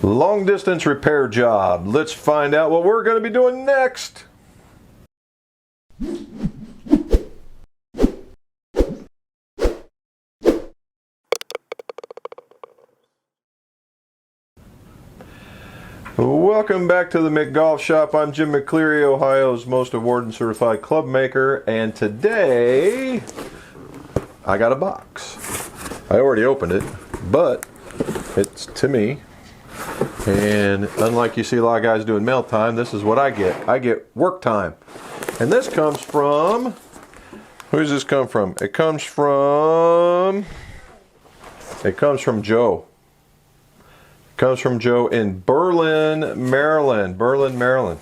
Long distance repair job. Let's find out what we're going to be doing next. Welcome back to the McGolf Shop. I'm Jim McCleary, Ohio's most awarded and certified club maker, and today I got a box. I already opened it, but it's to me. And unlike you see a lot of guys doing mail time, this is what I get. I get work time. And this comes from, who does this come from? It comes from Joe. It comes from Joe in Berlin, Maryland. Now,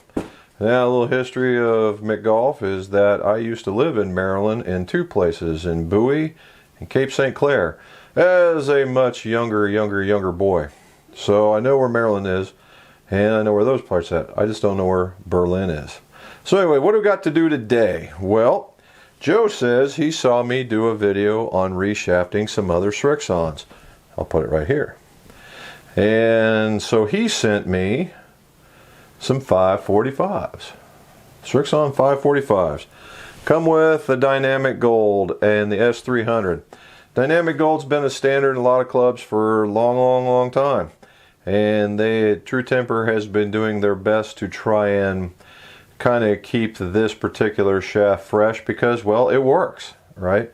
a little history of McGolf is that I used to live in Maryland in two places, in Bowie and Cape St. Clair, as a much younger boy. So I know where Maryland is, and I know where those parts at. I just don't know where Berlin is. So anyway, what do we got to do today? Well, Joe says he saw me do a video on reshafting some other Srixons. I'll put it right here. And so he sent me some 545s. Srixon 545s. Come with the Dynamic Gold and the S300. Dynamic Gold's been a standard in a lot of clubs for a long time. And True Temper has been doing their best to try and kind of keep this particular shaft fresh because, well, it works, right?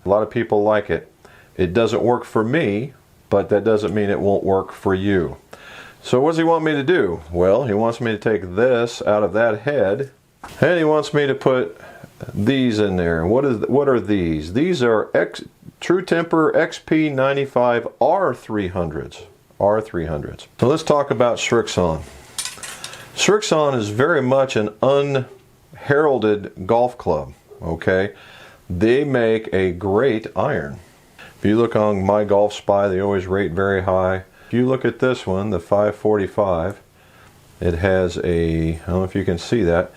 A lot of people like it. It doesn't work for me, but that doesn't mean it won't work for you. So what does he want me to do? Well, he wants me to take this out of that head, and he wants me to put these in there. What are these? These are True Temper XP95 R300s. So let's talk about Srixon. Srixon is very much an unheralded golf club, okay? They make a great iron. If you look on My Golf Spy, they always rate very high. If you look at this one, the 545, it has a, I don't know if you can see that,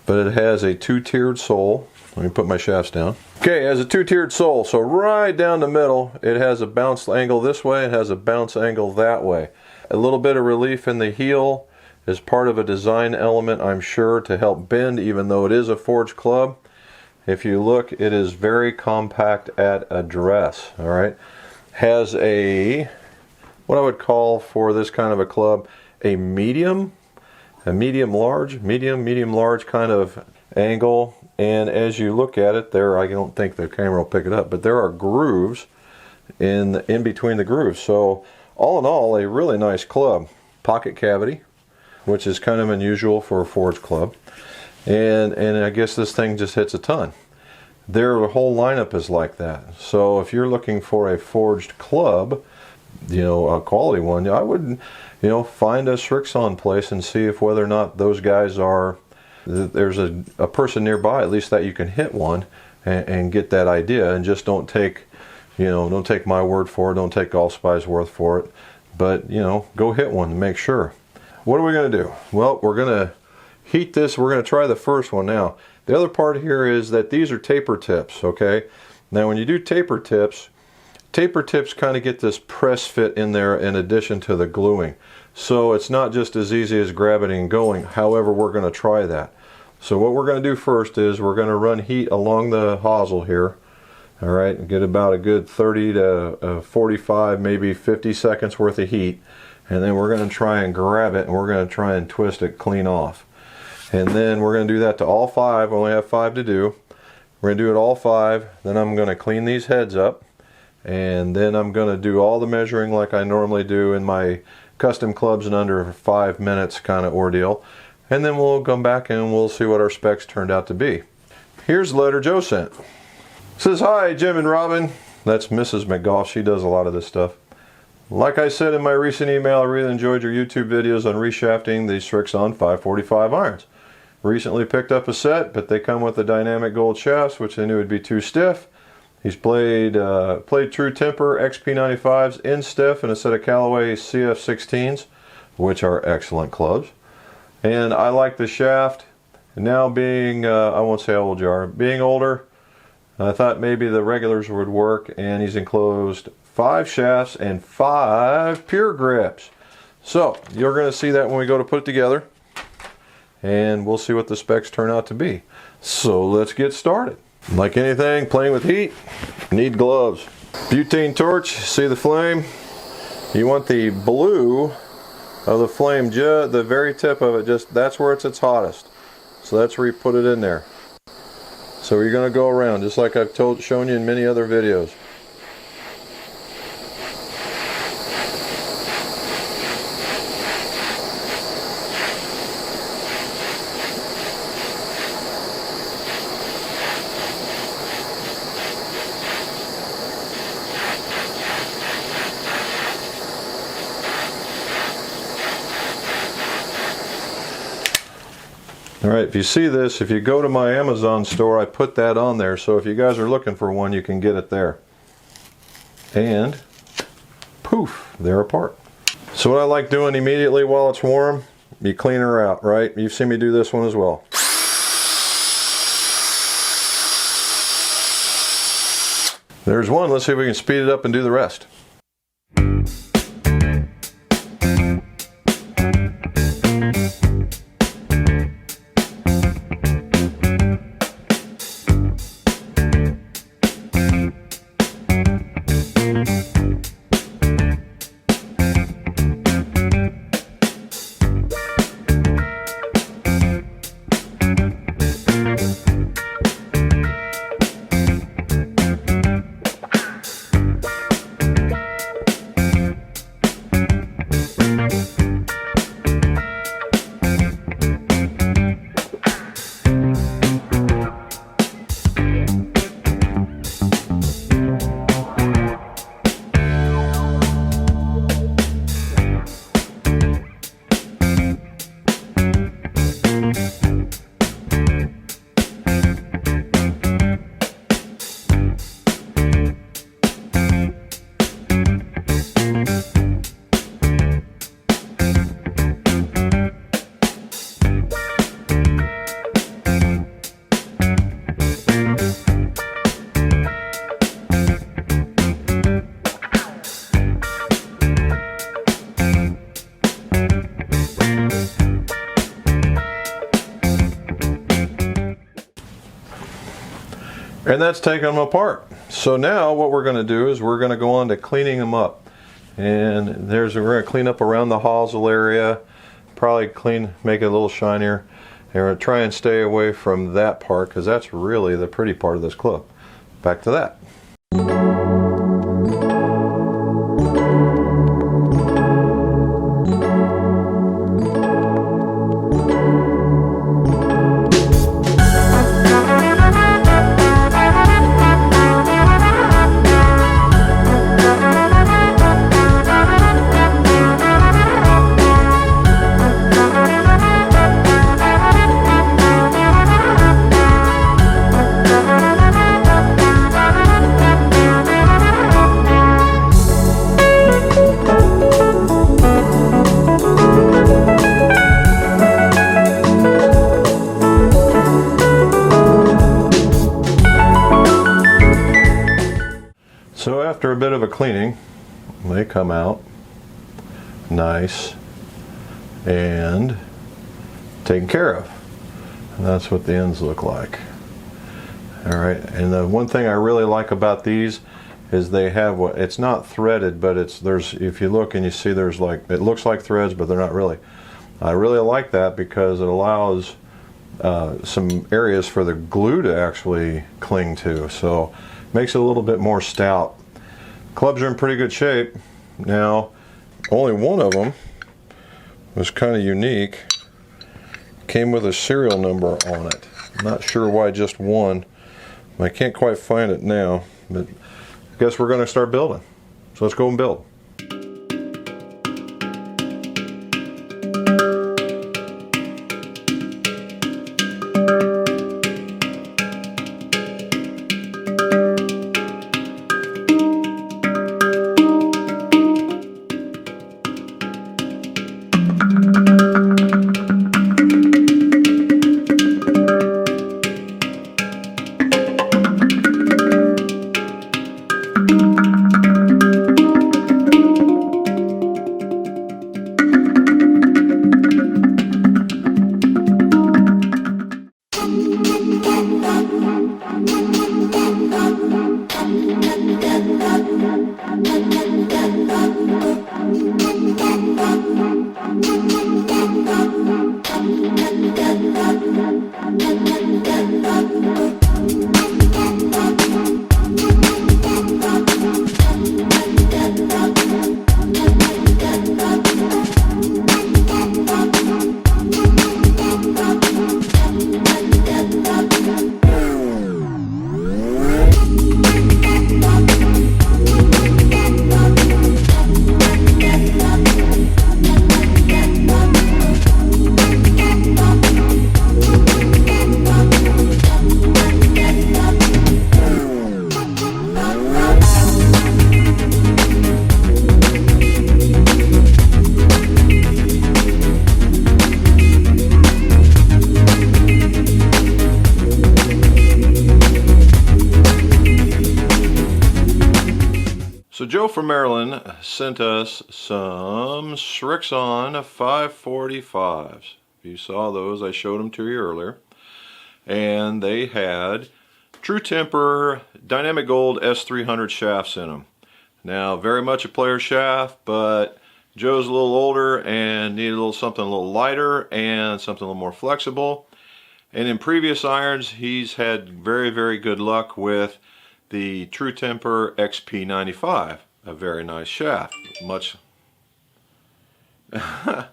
but it has a two-tiered sole. Let me put my shafts down. Okay, it has a two-tiered sole, so right down the middle, it has a bounce angle this way, it has a bounce angle that way. A little bit of relief in the heel is part of a design element, I'm sure, to help bend, even though it is a forged club. If you look, it is very compact at address, all right? Has a, what I would call for this kind of a club, a medium large kind of angle. And as you look at it there, I don't think the camera will pick it up, but there are grooves in between the grooves. So all in all, a really nice club. Pocket cavity, which is kind of unusual for a forged club. And I guess this thing just hits a ton. Their whole lineup is like that. So if you're looking for a forged club, you know, a quality one, I would, you know, find a Srixon place and see if whether or not those guys are, there's a person nearby at least that you can hit one and get that idea, and just don't take, you know, don't take my word for it, don't take Golf Spy's word for it, but, you know, go hit one and make sure. What are we going to do? Well, we're going to heat this. We're going to try the first one now. The other part here is that these are taper tips, okay? Now when you do taper tips kind of get this press fit in there in addition to the gluing. So it's not just as easy as grabbing and going. However, we're going to try that. So what we're going to do first is we're going to run heat along the hosel here. All right, and get about a good 30 to 45, maybe 50 seconds worth of heat. And then we're going to try and grab it and we're going to try and twist it clean off. And then we're going to do that to all 5. We only have 5 to do. We're going to do it all 5. Then I'm going to clean these heads up. And then I'm going to do all the measuring like I normally do in my custom clubs in under 5 minutes kind of ordeal. And then we'll come back and we'll see what our specs turned out to be. Here's the letter Joe sent. It says, "Hi, Jim and Robin." That's Mrs. McGolf. She does a lot of this stuff. Like I said in my recent email, I really enjoyed your YouTube videos on reshafting the Srixon 545 irons. Recently picked up a set, but they come with the Dynamic Gold shafts, which I knew would be too stiff. He's played True Temper XP95s in stiff and a set of Callaway CF16s, which are excellent clubs. And I like the shaft. And now being, I won't say how old you are, being older, I thought maybe the regulars would work, and he's enclosed 5 shafts and 5 pure grips. So you're going to see that when we go to put it together, and we'll see what the specs turn out to be. So let's get started. Like anything, playing with heat, need gloves. Butane torch, see the flame? You want the blue of the flame, the very tip of it, just that's where it's its hottest. So that's where you put it in there. So you're going to go around, just like I've shown you in many other videos. Alright, if you see this, if you go to my Amazon store, I put that on there, so if you guys are looking for one, you can get it there. And poof, they're apart. So what I like doing immediately while it's warm, you clean her out, right? You've seen me do this one as well. There's one. Let's see if we can speed it up and do the rest. And that's taking them apart. So now what we're going to do is we're going to go on to cleaning them up. And we're going to clean up around the hosel area, probably make it a little shinier. And we're going to try and stay away from that part because that's really the pretty part of this club. Back to that. So after a bit of a cleaning, they come out nice and taken care of. And that's what the ends look like. All right, and the one thing I really like about these is they have what, it's not threaded, but if you look and you see there's like, it looks like threads, but they're not really. I really like that because it allows some areas for the glue to actually cling to. So makes it a little bit more stout. Clubs are in pretty good shape. Now, only one of them was kind of unique. Came with a serial number on it. I'm not sure why just one. I can't quite find it now, but I guess we're going to start building. So let's go and build. Joe from Maryland sent us some Srixon 545s. If you saw those, I showed them to you earlier. And they had True Temper Dynamic Gold S300 shafts in them. Now, very much a player shaft, but Joe's a little older and needed something a little lighter and something a little more flexible. And in previous irons, he's had very, very good luck with the True Temper XP95, a very nice shaft. A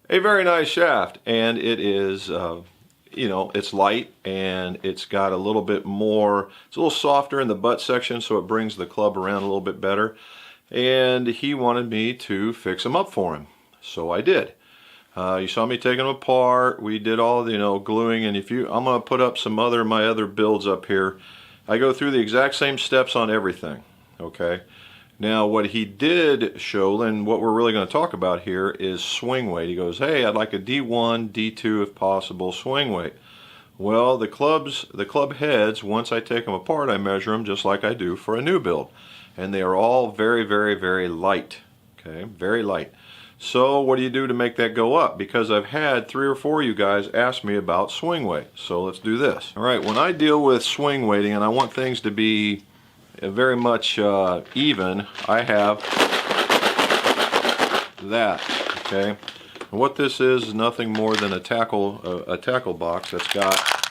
very nice shaft, and it is, you know, it's light and it's got a little bit more, it's a little softer in the butt section, so it brings the club around a little bit better. And he wanted me to fix them up for him, so I did. You saw me taking them apart. We did all the, gluing, and I'm going to put up my other builds up here. I go through the exact same steps on everything, okay? Now, what he did show, and what we're really going to talk about here, is swing weight. He goes, hey, I'd like a D1, D2 if possible swing weight. Well, the club heads, once I take them apart, I measure them just like I do for a new build. And they are all very, very, very light, okay? Very light. So what do you do to make that go up? Because I've had 3 or 4 of you guys ask me about swing weight. So let's do this. All right, when I deal with swing weighting and I want things to be very much even, I have that, okay? And what this is nothing more than a tackle box that's got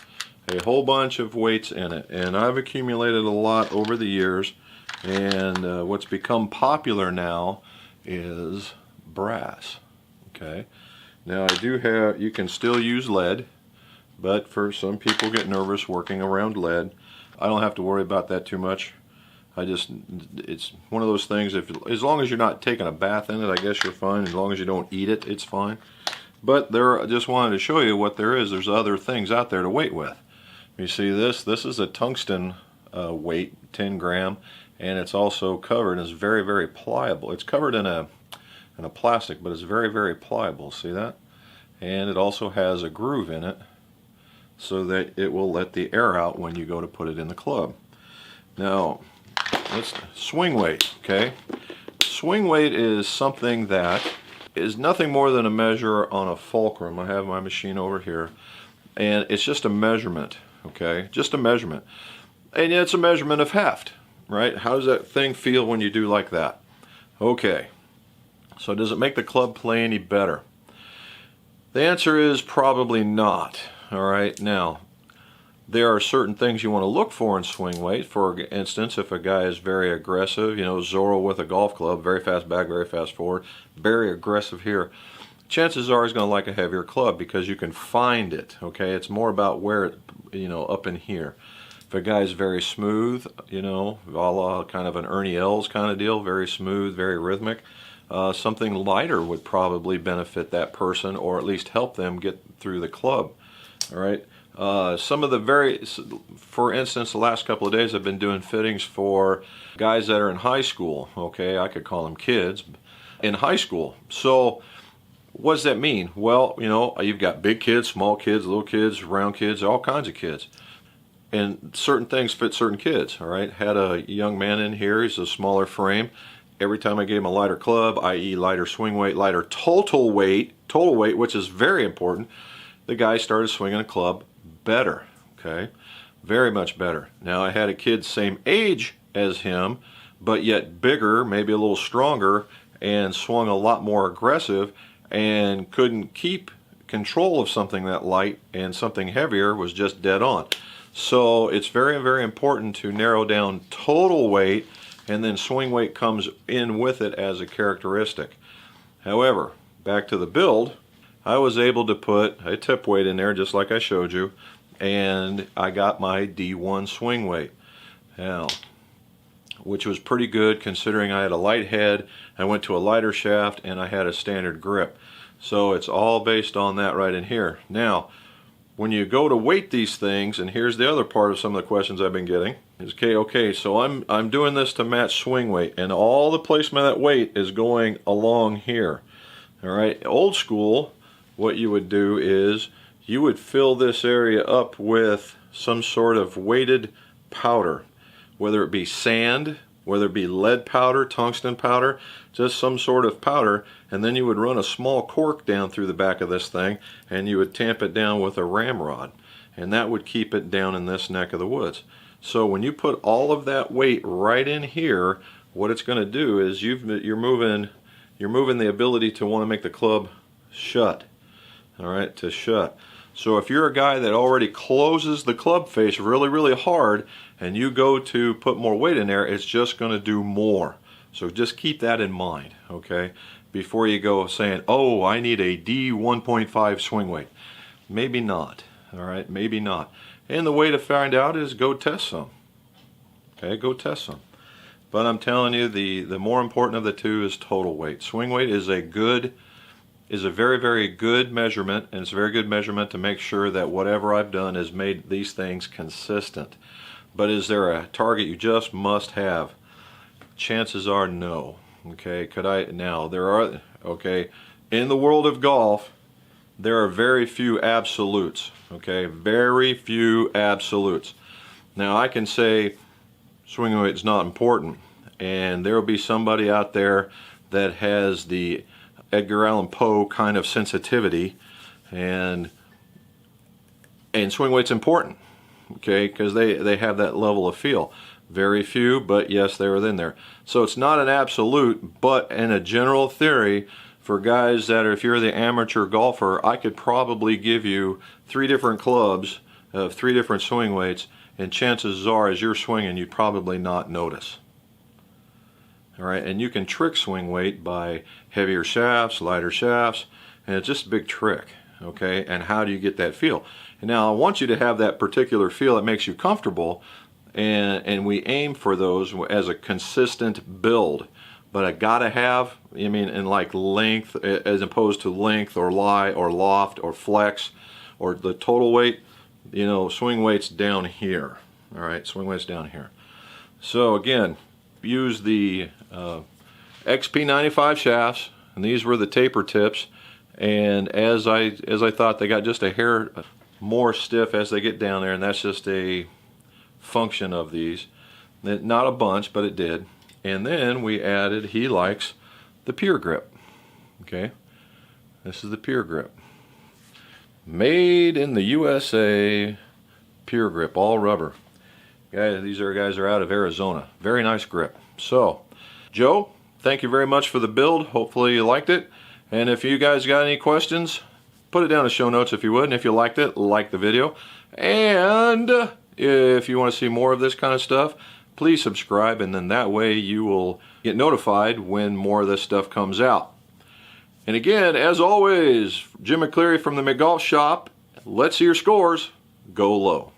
a whole bunch of weights in it. And I've accumulated a lot over the years. And what's become popular now is brass, okay? Now I do have, you can still use lead, but for some people get nervous working around lead. I don't have to worry about that too much. It's one of those things, as long as you're not taking a bath in it, I guess you're fine. As long as you don't eat it, it's fine. But I just wanted to show you what there is. There's other things out there to weight with. You see this is a tungsten weight, 10 gram, and it's also covered, and it's very, very pliable. It's covered in a plastic, but it's very, very pliable. See that? And it also has a groove in it so that it will let the air out when you go to put it in the club. Now, let's swing weight, okay? Swing weight is something that is nothing more than a measure on a fulcrum. I have my machine over here, and it's just a measurement, okay? Just a measurement. And it's a measurement of heft, right? How does that thing feel when you do like that? Okay. So does it make the club play any better? The answer is probably not. All right, now there are certain things you want to look for in swing weight. For instance, if a guy is very aggressive, Zorro with a golf club, very fast back, very fast forward, very aggressive here, chances are he's going to like a heavier club because you can find it, okay? It's more about where it, up in here. If a guy's very smooth, a la kind of an Ernie Els kind of deal, very smooth, very rhythmic, something lighter would probably benefit that person, or at least help them get through the club. All right. For instance, the last couple of days I've been doing fittings for guys that are in high school. Okay, I could call them kids in high school. So what does that mean? Well, you've got big kids, small kids, little kids, round kids, all kinds of kids. And certain things fit certain kids, all right? Had a young man in here, he's a smaller frame. Every time I gave him a lighter club, i.e. lighter swing weight, lighter total weight, which is very important, the guy started swinging a club better, okay? Very much better. Now I had a kid same age as him, but yet bigger, maybe a little stronger, and swung a lot more aggressive, and couldn't keep control of something that light, and something heavier was just dead on. So it's very, very important to narrow down total weight, and then swing weight comes in with it as a characteristic. However, back to the build, I was able to put a tip weight in there just like I showed you, and I got my D1 swing weight. Now, which was pretty good considering I had a light head, I went to a lighter shaft, and I had a standard grip. So it's all based on that right in here. Now, when you go to weight these things, and here's the other part of some of the questions I've been getting, is okay, so I'm doing this to match swing weight, and all the placement of that weight is going along here. All right, old school, what you would do is you would fill this area up with some sort of weighted powder, whether it be sand, whether it be lead powder, tungsten powder, just some sort of powder, and then you would run a small cork down through the back of this thing, and you would tamp it down with a ramrod, and that would keep it down in this neck of the woods. So when you put all of that weight right in here, what it's going to do is you're moving the ability to want to make the club shut. All right, to shut. So if you're a guy that already closes the club face really, really hard, and you go to put more weight in there, it's just going to do more. So just keep that in mind, okay? Before you go saying, oh, I need a D1.5 swing weight. Maybe not, all right? Maybe not. And the way to find out is go test some. Okay, go test some. But I'm telling you, the more important of the two is total weight. Swing weight is a very, very good measurement, and it's a very good measurement to make sure that whatever I've done has made these things consistent. But is there a target you just must have? Chances are no. Okay, in the world of golf, there are very few absolutes. Okay, very few absolutes. Now I can say swing weight is not important, and there will be somebody out there that has the Edgar Allan Poe kind of sensitivity, and swing weight's important, okay, because they have that level of feel. Very few, but yes, they're in there. So it's not an absolute, but in a general theory, for guys that are, if you're the amateur golfer, I could probably give you 3 different clubs of 3 different swing weights, and chances are as you're swinging you'd probably not notice. All right, and you can trick swing weight by heavier shafts, lighter shafts, and it's just a big trick, okay? And how do you get that feel? And now I want you to have that particular feel that makes you comfortable, and we aim for those as a consistent build. But I gotta have, I mean, in like length, as opposed to length or lie or loft or flex or the total weight, you know, swing weight's down here. All right, swing weight's down here. So again, use the XP95 shafts, and these were the taper tips, and as I thought, they got just a hair more stiff as they get down there, and that's just a function of these. Not a bunch, but it did. And then we added, he likes the Pure Grip. Okay, this is the Pure Grip, made in the USA. Pure Grip, all rubber. Guys, these guys are out of Arizona. Very nice grip. So, Joe, thank you very much for the build. Hopefully you liked it. And if you guys got any questions, put it down in the show notes if you would. And if you liked it, like the video. And if you want to see more of this kind of stuff, please subscribe, and then that way you will get notified when more of this stuff comes out. And again, as always, Jim McCleary from the McGolf Shop. Let's see your scores go low.